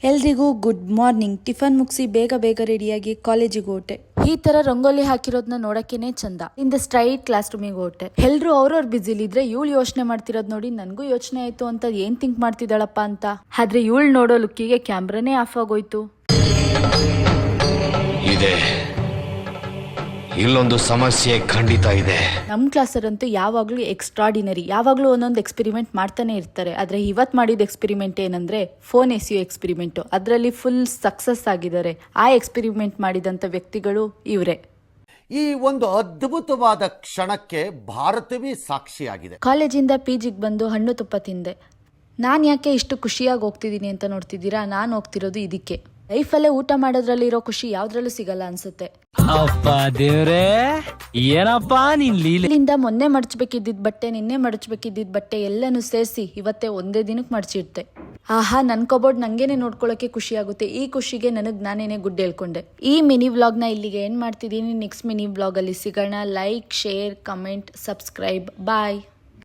ಎಲ್ರಿಗೂ good morning. Tiffin ಮುಗಿಸಿ ಬೇಗ ಬೇಗ ರೆಡಿಯಾಗಿ ಕಾಲೇಜಿಗೆ ಹೊರಟೆ. ಈ ತರ ರಂಗೋಲಿ ಹಾಕಿರೋದನ್ನ ನೋಡಕ್ಕೇನೆ ಚಂದ. ಇಂದ ಸ್ಟ್ರೈಟ್ ಕ್ಲಾಸ್ ರೂಮಿಗೆ ಹೊರಟೆ. ಎಲ್ರು ಅವ್ರವ್ರ ಬಿಸಿಲಿದ್ರೆ ಇವಳು ಯೋಚನೆ ಮಾಡ್ತಿರೋದ್ ನೋಡಿ ನನಗೂ ಯೋಚನೆ ಆಯ್ತು ಅಂತ ಏನ್ ಥಿಂಕ್ ಮಾಡ್ತಿದ್ದಾಳಪ್ಪ ಅಂತ. ಆದ್ರೆ ಇವಳು ನೋಡೋ ಲುಕ್ಕಿಗೆ ಕ್ಯಾಮ್ರಾನೇ ಆಫ್ ಆಗೋಯ್ತು. ಇಲ್ಲೊಂದು ಸಮಸ್ಯೆ ಖಂಡಿತ ಇದೆ. ನಮ್ ಕ್ಲಾಸರಂತೂ ಯಾವಾಗ್ಲೂ ಎಕ್ಸ್ಟ್ರಾಡಿನರಿ, ಯಾವಾಗ್ಲೂ ಒಂದೊಂದು ಎಕ್ಸ್ಪೆರಿಮೆಂಟ್ ಮಾಡ್ತಾನೆ ಇರ್ತಾರೆ. ಆದ್ರೆ ಇವತ್ ಮಾಡಿದ ಎಕ್ಸ್ಪೆರಿಮೆಂಟ್ ಏನಂದ್ರೆ ಫೋನ್ ಎಸೆಯೋ ಎಕ್ಸ್ಪೆರಿಮೆಂಟ್. ಅದರಲ್ಲಿ ಫುಲ್ ಸಕ್ಸಸ್ ಆಗಿದ್ದಾರೆ. ಆ ಎಕ್ಸ್ಪೆರಿಮೆಂಟ್ ಮಾಡಿದಂತ ವ್ಯಕ್ತಿಗಳು ಇವರೇ. ಈ ಒಂದು ಅದ್ಭುತವಾದ ಕ್ಷಣಕ್ಕೆ ಭಾರತವೇ ಸಾಕ್ಷಿಯಾಗಿದೆ. ಕಾಲೇಜಿಂದ ಪಿಜಿಗೆ ಬಂದು ಹಣ್ಣು ತುಪ್ಪ ತಿಂದೆ. ನಾನು ಯಾಕೆ ಇಷ್ಟು ಖುಷಿಯಾಗಿ ಹೋಗ್ತಿದ್ದೀನಿ ಅಂತ ನೋಡ್ತಿದ್ದೀರಾ? ನಾನು ಹೋಗ್ತಿರೋದು ಇದಕ್ಕೆ. ಲೈಫಲ್ಲೇ ಊಟ ಮಾಡೋದ್ರಲ್ಲಿರೋ ಖುಷಿ ಯಾವ್ದ್ರಲ್ಲೂ ಸಿಗಲ್ಲ ಅನ್ಸುತ್ತೆ. ಅಪ್ಪ ದೇವ್ರೇ, ಏನಪ್ಪಾ ನೀನ್ ಲೀಲೆ. ಇಲ್ಲಿಂದ ಮೊನ್ನೆ ಮಡಚ್ಬೇಕಿದ್ದಿದ್ ಬಟ್ಟೆ, ನಿನ್ನೆ ಮಡಚ್ಬೇಕಿದ್ದಿದ್ ಬಟ್ಟೆ ಎಲ್ಲನೂ ಸೇರಿಸಿ ಇವತ್ತೇ ಒಂದೇ ದಿನಕ್ಕೆ ಮಡಚಿಡ್ತೆ. ಆಹಾ, ನನ್ ಕಬೋರ್ಡ್ ನಂಗೇನೆ ನೋಡ್ಕೊಳ್ಳೋಕೆ ಖುಷಿ ಆಗುತ್ತೆ. ಈ ಖುಷಿಗೆ ನನಗ್ ನಾನೇನೆ ಗುಡ್ ಹೇಳ್ಕೊಂಡೆ. ಈ ಮಿನಿ ವ್ಲಾಗ್ನ ಇಲ್ಲಿಗೆ ಏನ್ ಮಾಡ್ತಿದ್ದೀನಿ. ನೆಕ್ಸ್ಟ್ ಮಿನಿ ವ್ಲಾಗ್ ಅಲ್ಲಿ ಸಿಗೋಣ. Like, share, comment, subscribe. ಬಾಯ್.